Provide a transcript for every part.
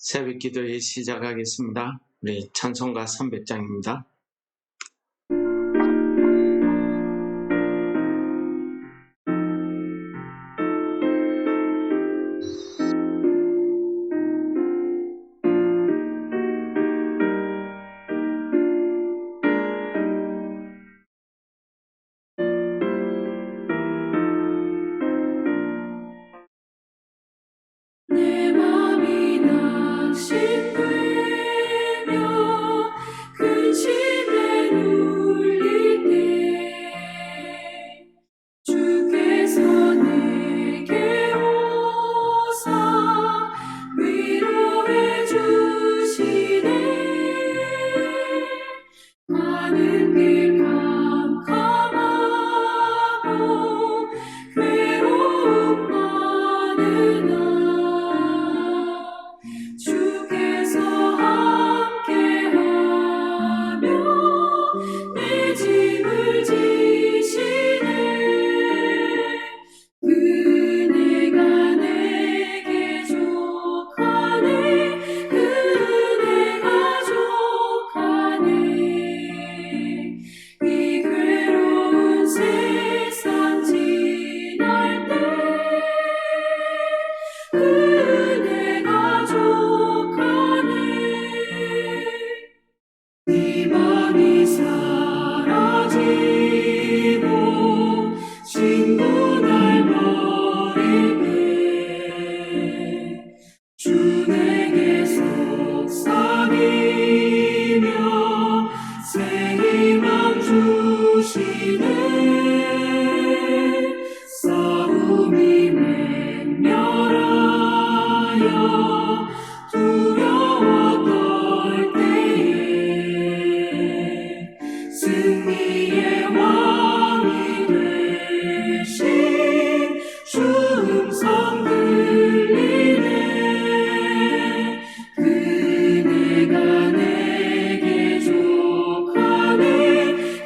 새벽 기도회 시작하겠습니다. 우리 찬송가 300장입니다. 내 맘이 낙심되며 근심에 눌릴 때 주께서 내게 오사 위로해 주시네. 가는 길 캄캄하고 괴로움 많으나 주께서 함께하며 내 짐을 지시네. 그네가 내게 족하네. 그네가 족하네. 이 괴로운 세상 지날 때 그네가 족하네. 네 맘이 사라지고 친구 날 버릴 때 주 내게 속삭이며 새 희망 주시네. 싸움이 맹렬하여 두려워 떨 때에 승리의 왕이 되신 주 음성 들리네. 그네가 내게 족하네.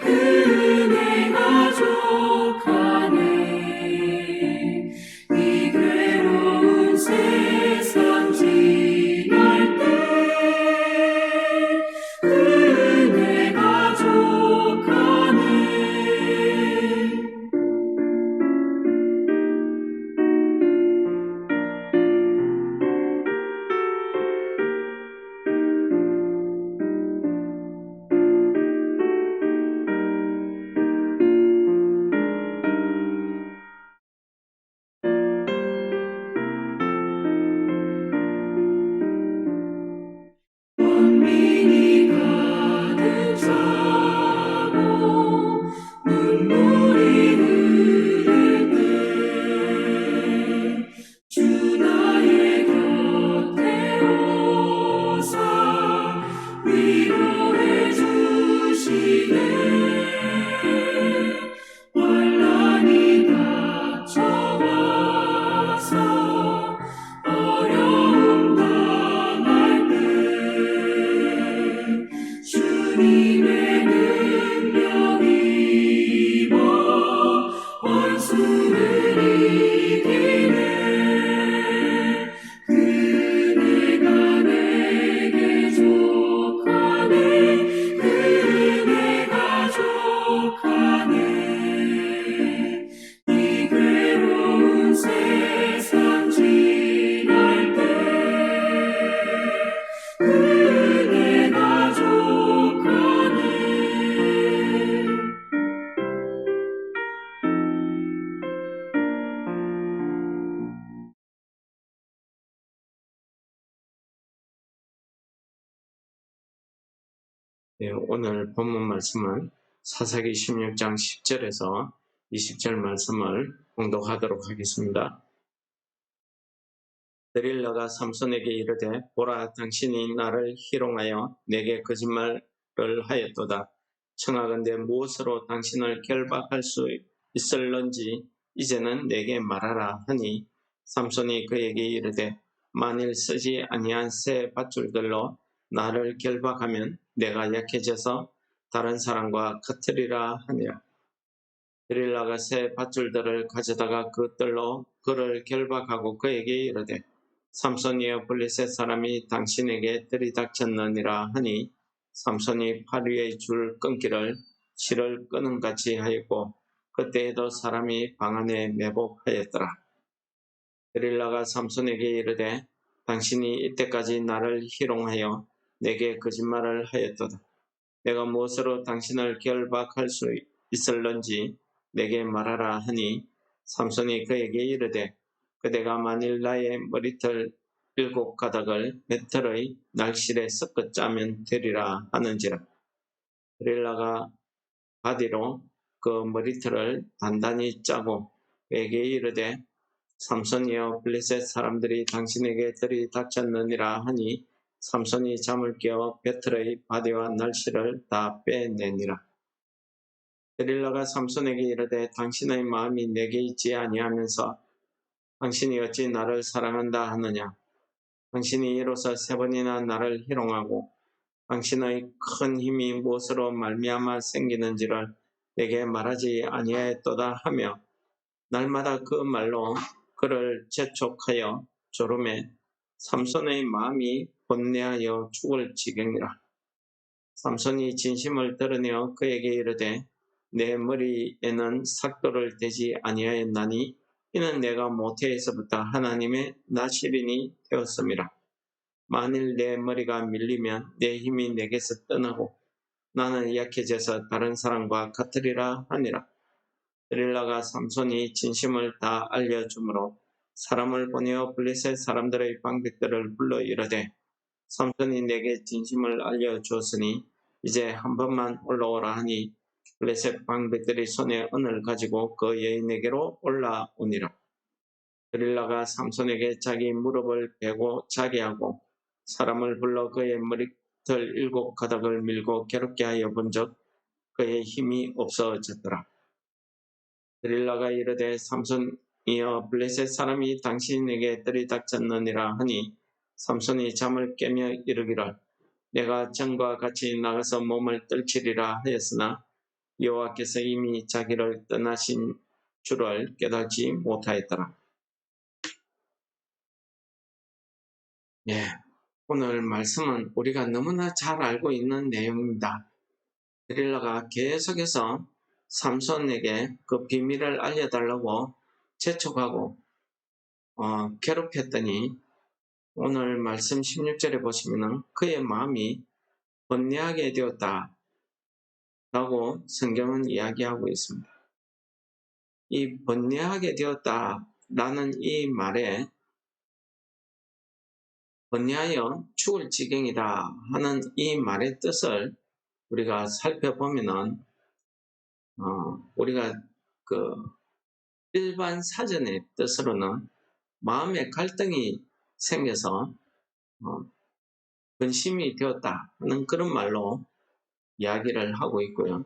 그네가 족하네. 이 괴로운 세상 지날 때 그네가 족하네. 원민이 가득 차고 눈물이 흐를 때 주 나의 곁에 오사 위로해 주시네. 환난이 닥쳐와서 어려움 당할 때 주님의 능력 입어 원수를 이기네. 그네가 내게 족하네. 그네가 족하네. 이 괴로운 세상 지날 때 그네가 족하네. 네, 오늘 본문 말씀은 사사기 16장 10절에서 20절 말씀을 공독하도록 하겠습니다. 데릴라가 삼손에게 이르되 보라, 당신이 나를 희롱하여 내게 거짓말을 하였도다. 청하건대 무엇으로 당신을 결박할 수 있을런지 이제는 내게 말하라 하니 삼손이 그에게 이르되 만일 쓰지 아니한 새 밧줄들로 나를 결박하면 내가 약해져서 다른 사람과 같으리라 하니라. 데릴라가 새 밧줄들을 가져다가 그들로 그를 결박하고 그에게 이르되 삼손이여 블레셋 사람이 당신에게 들이닥쳤느니라 하니 삼손이 팔 위의 줄 끊기를 실을 끄는 같이 하였고 그때에도 사람이 방 안에 매복하였더라. 데릴라가 삼손에게 이르되 당신이 이때까지 나를 희롱하여 내게 거짓말을 하였도다. 내가 무엇으로 당신을 결박할 수 있을런지 내게 말하라 하니 삼손이 그에게 이르되 그대가 만일 나의 머리털 7가닥을 배틀의 날실에 섞어 짜면 되리라 하는지라. 데릴라가 바디로 그 머리털을 단단히 짜고 그에게 이르되 삼손이여 블레셋 사람들이 당신에게 들이닥쳤느니라 하니 삼손이 잠을 깨어 배틀의 바디와 날씨를 다 빼내니라. 데릴라가 삼손에게 이르되 당신의 마음이 내게 있지 아니하면서 당신이 어찌 나를 사랑한다 하느냐. 당신이 이로써 3번이나 나를 희롱하고 당신의 큰 힘이 무엇으로 말미암아 생기는지를 내게 말하지 아니하였도다 하며 날마다 그 말로 그를 재촉하여 조름에 삼손의 마음이 번뇌하여 죽을 지경이라. 삼손이 진심을 드러내어 그에게 이르되 내 머리에는 삭도를 대지 아니하였나니 이는 내가 모태에서부터 하나님의 나시린이 되었음이라. 만일 내 머리가 밀리면 내 힘이 내게서 떠나고 나는 약해져서 다른 사람과 같으리라 하니라. 데릴라가 삼손이 진심을 다 알려주므로 사람을 보내어 블레셋 사람들의 방백들을 불러 이르되 삼손이 내게 진심을 알려주었으니 이제 한 번만 올라오라 하니 블레셋 방백들이 손에 은을 가지고 그 여인에게로 올라오니라. 데릴라가 삼손에게 자기 무릎을 베고 자게 하고 사람을 불러 그의 머리털 7가닥을 밀고 괴롭게 하여 본즉 그의 힘이 없어졌더라. 데릴라가 이르되 삼손이여 블레셋 사람이 당신에게 들이닥쳤느니라 하니 삼손이 잠을 깨며 이르기를 내가 전과 같이 나가서 몸을 떨치리라 하였으나 여호와께서 이미 자기를 떠나신 줄을 깨닫지 못하였더라. 오늘 말씀은 우리가 너무나 잘 알고 있는 내용입니다. 데릴라가 계속해서 삼손에게 그 비밀을 알려달라고 재촉하고 괴롭혔더니 오늘 말씀 16절에 보시면 그의 마음이 번뇌하게 되었다 라고 성경은 이야기하고 있습니다. 이 번뇌하게 되었다 라는 이 말에 번뇌하여 죽을 지경이다 하는 이 말의 뜻을 우리가 살펴보면은 우리가 그 일반 사전의 뜻으로는 마음의 갈등이 생겨서 근심이 되었다 하는 그런 말로 이야기를 하고 있고요.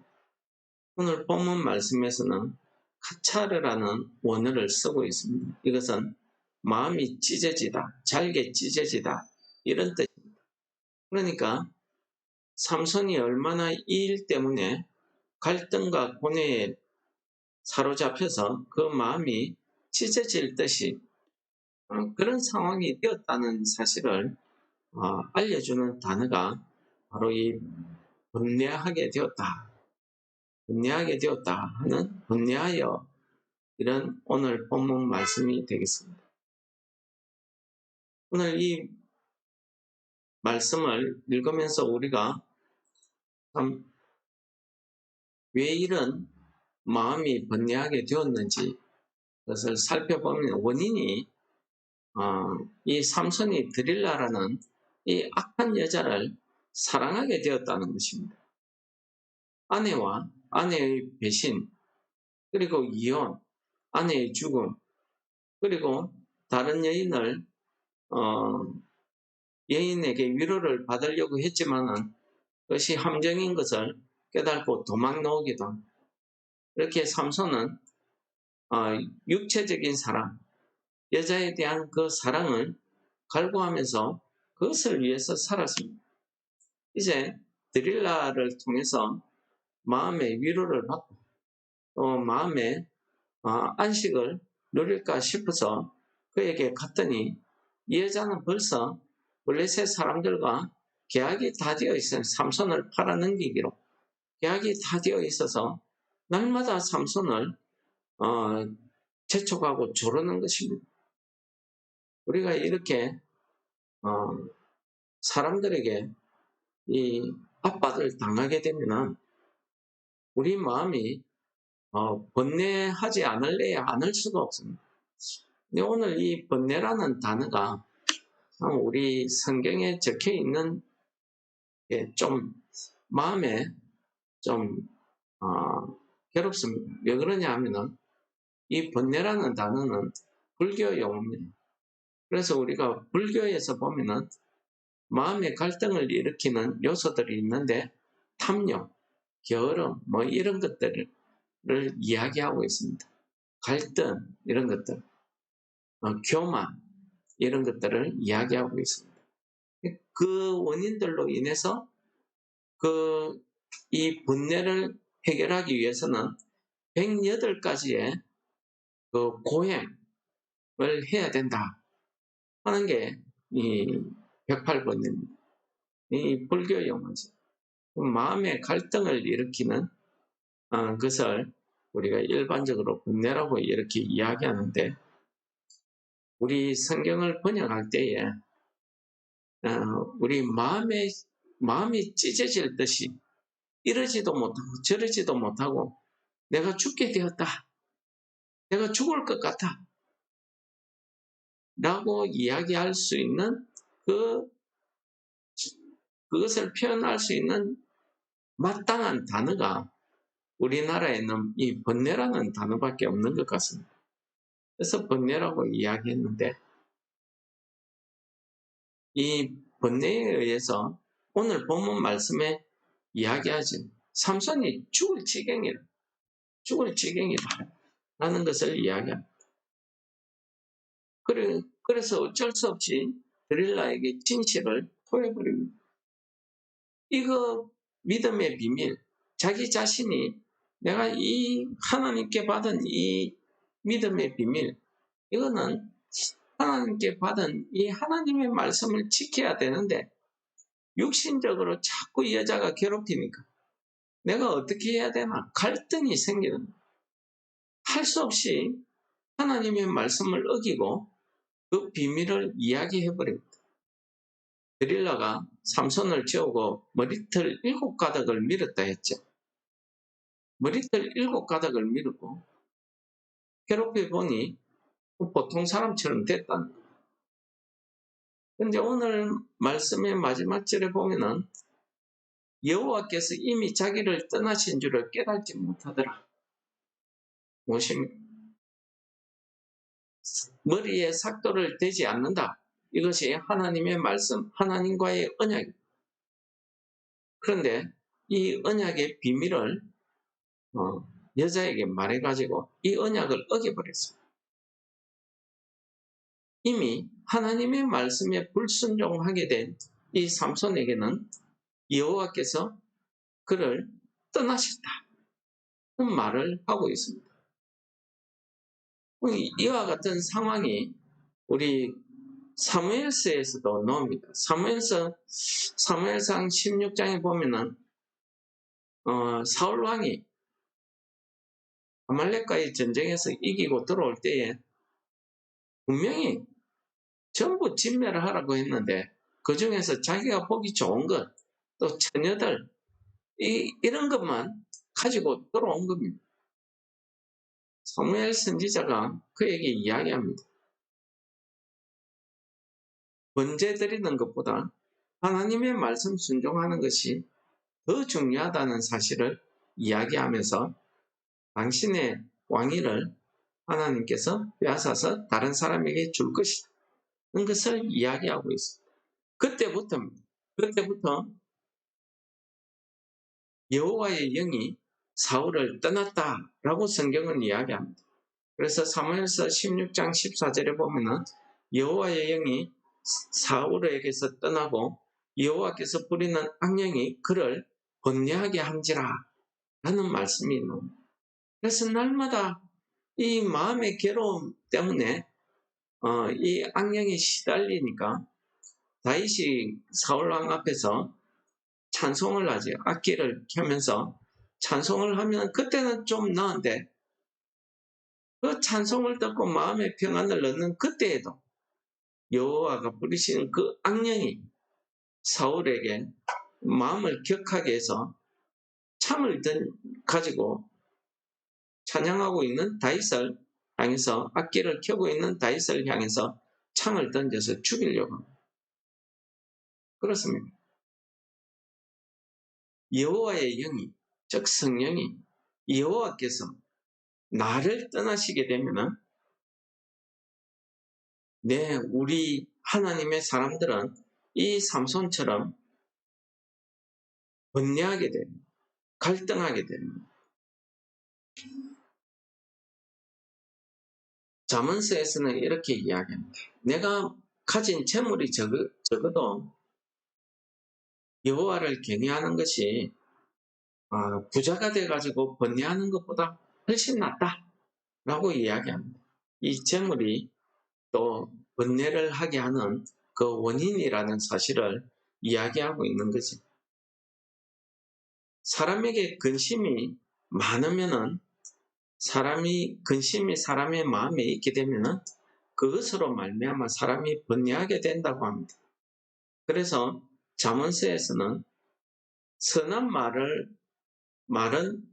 오늘 본문 말씀에서는 카차르라는 원어를 쓰고 있습니다. 이것은 마음이 찢어지다, 잘게 찢어지다 이런 뜻입니다. 그러니까 삼손이 얼마나 이 일 때문에 갈등과 고뇌에 사로잡혀서 그 마음이 찢어질 듯이 그런 상황이 되었다는 사실을 알려주는 단어가 바로 이 번뇌하게 되었다. 번뇌하게 되었다 하는 번뇌하여 이런 오늘 본문 말씀이 되겠습니다. 오늘 이 말씀을 읽으면서 우리가 참 왜 이런 마음이 번뇌하게 되었는지 그것을 살펴보면 원인이 이 삼손이 드릴라라는 이 악한 여자를 사랑하게 되었다는 것입니다. 아내와 아내의 배신, 그리고 이혼, 아내의 죽음, 그리고 다른 여인을 여인에게 위로를 받으려고 했지만은 그것이 함정인 것을 깨닫고 도망 나오기도 합니다. 이렇게 삼손은 육체적인 사랑, 여자에 대한 그 사랑을 갈구하면서 그것을 위해서 살았습니다. 이제 드릴라를 통해서 마음의 위로를 받고 또 마음의 안식을 누릴까 싶어서 그에게 갔더니 이 여자는 벌써 블레셋 사람들과 계약이 다 되어 있어요. 삼손을 팔아넘기기로 계약이 다 되어 있어서 날마다 삼손을 재촉하고 조르는 것입니다. 우리가 이렇게 사람들에게 이 압박을 당하게 되면 우리 마음이 번뇌하지 않을래야 않을 수가 없습니다. 근데 오늘 이 번뇌라는 단어가 우리 성경에 적혀 있는 좀 마음에 좀 괴롭습니다. 왜 그러냐 하면은 이 번뇌라는 단어는 불교 용어입니다. 그래서 우리가 불교에서 보면은 마음의 갈등을 일으키는 요소들이 있는데 탐욕, 게으름 뭐 이런 것들을 이야기하고 있습니다. 갈등 이런 것들, 교만 이런 것들을 이야기하고 있습니다. 그 원인들로 인해서 이 번뇌를 해결하기 위해서는 108가지의 그 고행을 해야 된다 하는 게 이 108번입니다. 이 불교 용어죠. 마음의 갈등을 일으키는 것을 우리가 일반적으로 번뇌라고 이렇게 이야기하는데 우리 성경을 번역할 때에 우리 마음이 찢어질 듯이 이러지도 못하고 저러지도 못하고 내가 죽게 되었다. 내가 죽을 것 같아. 라고 이야기할 수 있는 그것을 표현할 수 있는 마땅한 단어가 우리나라에는 이 번뇌라는 단어밖에 없는 것 같습니다. 그래서 번뇌라고 이야기했는데 이 번뇌에 의해서 오늘 본문 말씀에 이야기하지 삼손이 죽을 지경이라 라는 것을 이야기합니다. 그래서 어쩔 수 없이 드릴라에게 진실을 토해버립니다. 이거 믿음의 비밀, 자기 자신이 내가 이 하나님께 받은 이 믿음의 비밀, 이거는 하나님께 받은 이 하나님의 말씀을 지켜야 되는데 육신적으로 자꾸 이 여자가 괴롭히니까 내가 어떻게 해야 되나 갈등이 생기는 할 수 없이 하나님의 말씀을 어기고 그 비밀을 이야기해버립니다. 드릴라가 삼손을 재우고 머리털 7가닥을 밀었다 했죠. 머리털 7가닥을 밀고 괴롭혀보니 보통 사람처럼 됐다는 거예요. 그런데 오늘 말씀의 마지막 절에 보면은 여호와께서 이미 자기를 떠나신 줄을 깨닫지 못하더라. 무엇입니까? 머리에 삭도를 대지 않는다. 이것이 하나님의 말씀, 하나님과의 언약입니다. 그런데 이 언약의 비밀을 여자에게 말해가지고 이 언약을 어겨버렸습니다. 이미 하나님의 말씀에 불순종하게 된 이 삼손에게는 여호와께서 그를 떠나셨다. 그 말을 하고 있습니다. 이와 같은 상황이 우리 사무엘서에서도 나옵니다. 사무엘상 16장에 보면은 사울 왕이 아말렉과의 전쟁에서 이기고 들어올 때에 분명히 전부 진멸을 하라고 했는데 그 중에서 자기가 보기 좋은 것, 또 처녀들 이런 것만 가지고 들어온 겁니다. 사무엘 선지자가 그에게 이야기합니다. 번제 드리는 것보다 하나님의 말씀 순종하는 것이 더 중요하다는 사실을 이야기하면서 당신의 왕위를 하나님께서 빼앗아서 다른 사람에게 줄 것이다. 는 것을 이야기하고 있습니다. 그때부터 여호와의 영이 사울을 떠났다라고 성경은 이야기합니다. 그래서 사무엘서 16장 14절에 보면은 여호와의 영이 사울에게서 떠나고 여호와께서 부리는 악령이 그를 번뇌하게 한지라 라는 말씀이 나옵니다. 그래서 날마다 이 마음의 괴로움 때문에 이 악령이 시달리니까 다윗이 사울왕 앞에서 찬송을 하지, 악기를 켜면서 찬송을 하면 그때는 좀 나은데 그 찬송을 듣고 마음의 평안을 얻는 그때에도 여호와가 부리시는 그 악령이 사울에게 마음을 격하게 해서 창을 가지고 찬양하고 있는 다윗을 향해서, 악기를 켜고 있는 다윗을 향해서 창을 던져서 죽이려고 합니다. 그렇습니다. 여호와의 영이, 즉 성령이, 여호와께서 나를 떠나시게 되면은 우리 하나님의 사람들은 이 삼손처럼 번뇌하게 됩니다. 갈등하게 됩니다. 잠언서에서는 이렇게 이야기합니다. 내가 가진 재물이 적어도 여호와를 경외하는 것이 부자가 돼가지고 번뇌하는 것보다 훨씬 낫다라고 이야기합니다. 이 재물이 또 번뇌를 하게 하는 그 원인이라는 사실을 이야기하고 있는 거지. 사람에게 근심이 많으면은, 근심이 사람의 마음에 있게 되면은 그것으로 말미암아 사람이 번뇌하게 된다고 합니다. 그래서 잠언서에서는 선한 말은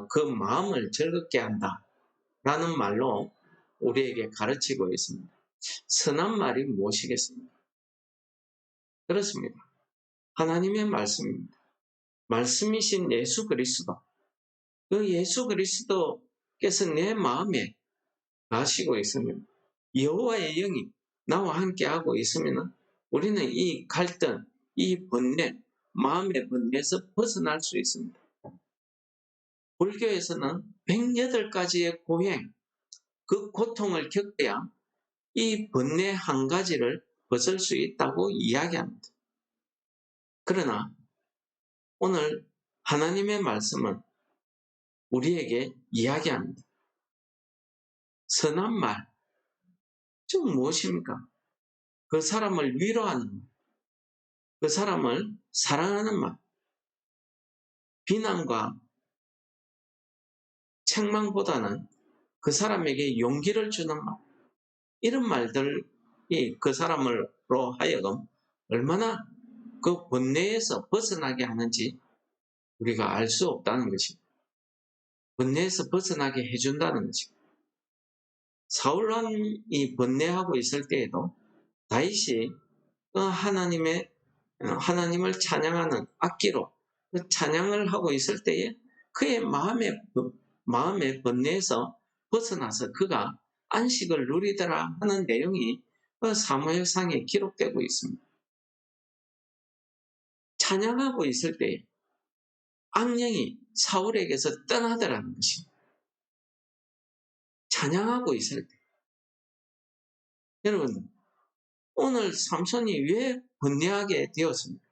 그 마음을 즐겁게 한다라는 말로 우리에게 가르치고 있습니다. 선한 말이 무엇이겠습니까? 그렇습니다. 하나님의 말씀입니다. 말씀이신 예수 그리스도, 그 예수 그리스도께서 내 마음에 가시고 있으면, 여호와의 영이 나와 함께하고 있으면 우리는 이 갈등, 이 번뇌, 마음의 번뇌에서 벗어날 수 있습니다. 불교에서는 108가지의 고행, 그 고통을 겪어야 이 번뇌 한 가지를 벗을 수 있다고 이야기합니다. 그러나 오늘 하나님의 말씀은 우리에게 이야기합니다. 선한 말, 즉 무엇입니까? 그 사람을 위로하는 말, 그 사람을 사랑하는 말, 비난과 책망보다는 그 사람에게 용기를 주는 말, 이런 말들이 그 사람으로 하여금 얼마나 그 번뇌에서 벗어나게 하는지 우리가 알 수 없다는 것입니다. 번뇌에서 벗어나게 해준다는 것입니다. 사울왕이 번뇌하고 있을 때에도 다윗이 하나님을 찬양하는 악기로 그 찬양을 하고 있을 때에 그의 마음의 번뇌에서 벗어나서 그가 안식을 누리더라 하는 내용이 사무엘상에 기록되고 있습니다. 찬양하고 있을 때에 악령이 사울에게서 떠나더라는 것입니다. 찬양하고 있을 때. 여러분, 오늘 삼손이 왜 번뇌하게 되었습니까?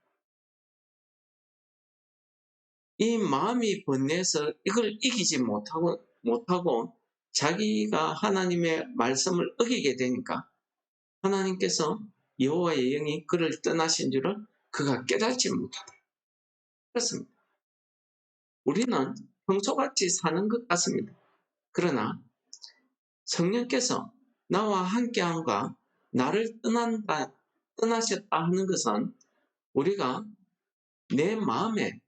이 마음이 번뇌해서 이걸 이기지 못하고 자기가 하나님의 말씀을 어기게 되니까 하나님께서 여호와의 영이 그를 떠나신 줄을 그가 깨닫지 못하다. 그렇습니다. 우리는 평소같이 사는 것 같습니다. 그러나 성령께서 나와 함께함과 나를 떠나셨다 하는 것은 우리가 내 마음에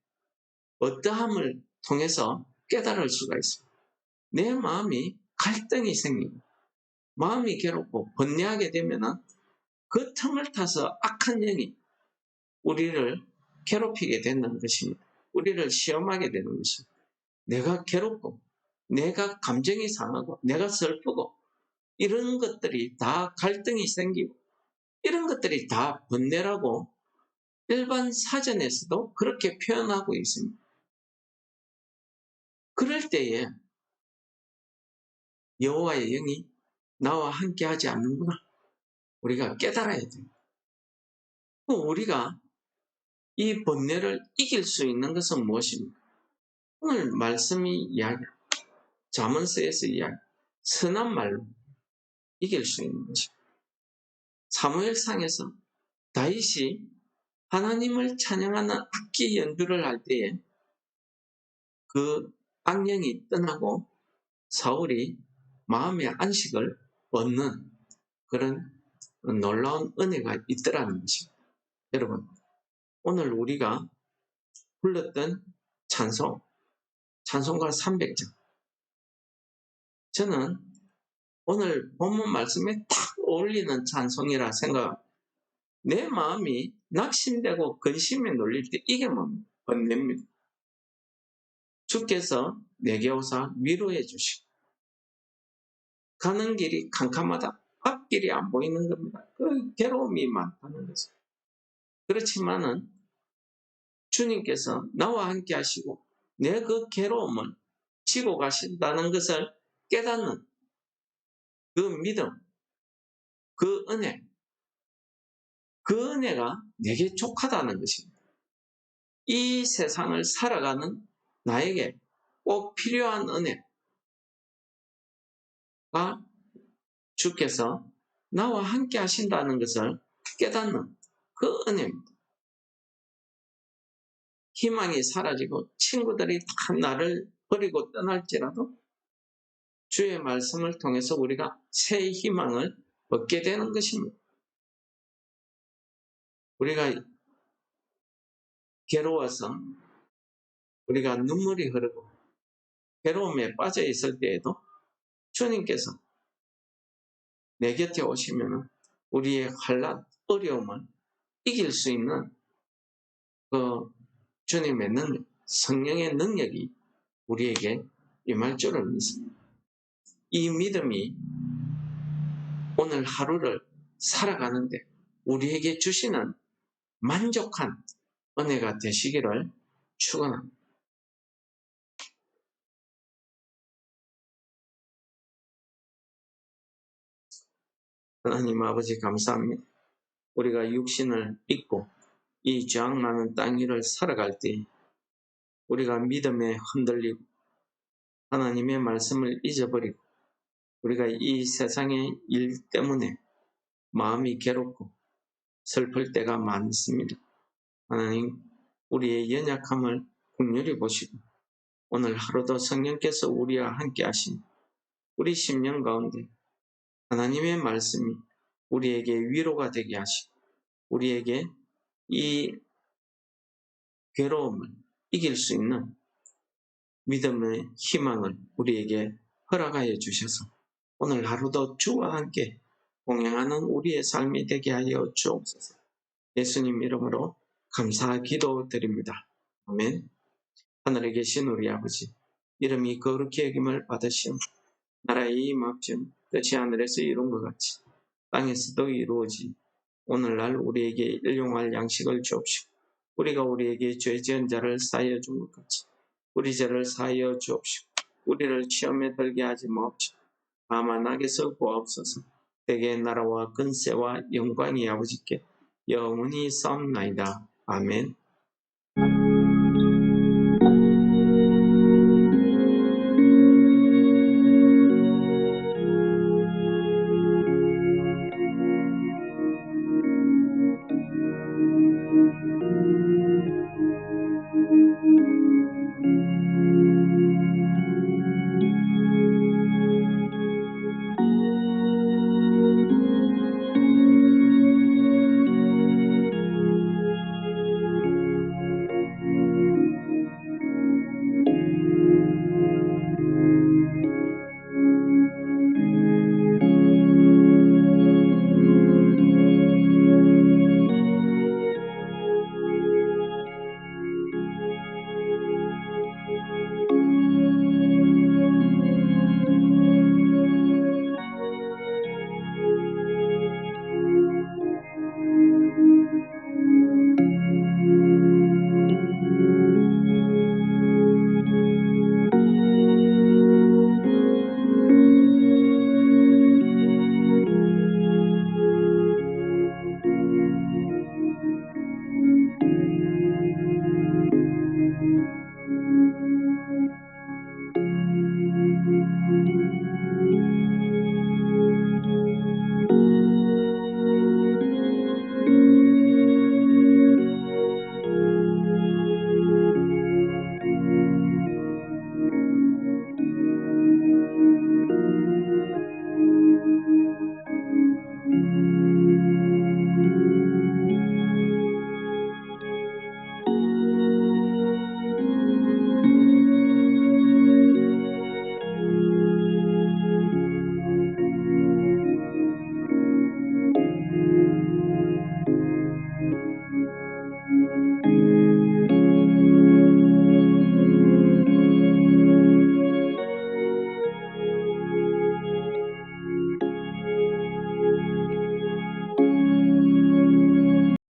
어떠함을 통해서 깨달을 수가 있습니다. 내 마음이 갈등이 생기고 마음이 괴롭고 번뇌하게 되면 그 틈을 타서 악한 영이 우리를 괴롭히게 되는 것입니다. 우리를 시험하게 되는 것입니다. 내가 괴롭고 내가 감정이 상하고 내가 슬프고 이런 것들이 다 갈등이 생기고 이런 것들이 다 번뇌라고 일반 사전에서도 그렇게 표현하고 있습니다. 그럴 때에 여호와의 영이 나와 함께하지 않는구나. 우리가 깨달아야 됩니다. 우리가 이 번뇌를 이길 수 있는 것은 무엇입니까? 오늘 말씀이 잠언서에서 선한 말로 이길 수 있는 것입니다. 사무엘상에서 다윗이 하나님을 찬양하는 악기 연주를 할 때에 그 악령이 떠나고 사울이 마음의 안식을 얻는 그런 놀라운 은혜가 있더라는 것입니다. 여러분, 오늘 우리가 불렀던 찬송가 300장. 저는 오늘 본문 말씀에 딱 어울리는 찬송이라 생각. 내 마음이 낙심되고 근심에 눌릴 때 이게 뭡니까? 번뇌입니다. 주께서 내게 오사 위로해 주시고 가는 길이 캄캄하다. 앞길이 안 보이는 겁니다. 그 괴로움이 많다는 거죠. 그렇지만은 주님께서 나와 함께 하시고 내 그 괴로움을 지고 가신다는 것을 깨닫는 그 믿음, 그 은혜, 그 은혜가 내게 족하다는 것입니다. 이 세상을 살아가는 나에게 꼭 필요한 은혜가 주께서 나와 함께 하신다는 것을 깨닫는 그 은혜입니다. 희망이 사라지고 친구들이 다 나를 버리고 떠날지라도 주의 말씀을 통해서 우리가 새 희망을 얻게 되는 것입니다. 우리가 괴로워서 우리가 눈물이 흐르고 괴로움에 빠져 있을 때에도 주님께서 내 곁에 오시면 우리의 환난, 어려움을 이길 수 있는 그 주님의 능력, 성령의 능력이 우리에게 임할 줄을 믿습니다. 이 믿음이 오늘 하루를 살아가는데 우리에게 주시는 만족한 은혜가 되시기를 축원합니다. 하나님 아버지 감사합니다. 우리가 육신을 입고 이 죄악 많은 땅 위를 살아갈 때 우리가 믿음에 흔들리고 하나님의 말씀을 잊어버리고 우리가 이 세상의 일 때문에 마음이 괴롭고 슬플 때가 많습니다. 하나님, 우리의 연약함을 긍휼히 보시고 오늘 하루도 성령께서 우리와 함께 하신 우리 심령 가운데 하나님의 말씀이 우리에게 위로가 되게 하시고 우리에게 이 괴로움을 이길 수 있는 믿음의 희망을 우리에게 허락하여 주셔서 오늘 하루도 주와 함께 동행하는 우리의 삶이 되게 하여 주옵소서. 예수님 이름으로 감사 기도드립니다. 아멘. 하늘에 계신 우리 아버지, 이름이 거룩히 여김을 받으시오. 나라의 임합시오. 뜻이 하늘에서 이룬 것 같이 땅에서도 이루어지. 오늘날 우리에게 일용할 양식을 주옵시고 우리가 우리에게 죄 지은 자를 사하여 준 것 같이 우리 죄를 사하여 주옵시고 우리를 시험에 들게 하지 마옵시고 다만 악에서 구하옵소서. 대개의 나라와 근세와 영광이 아버지께 영원히 싸움나이다. 아멘.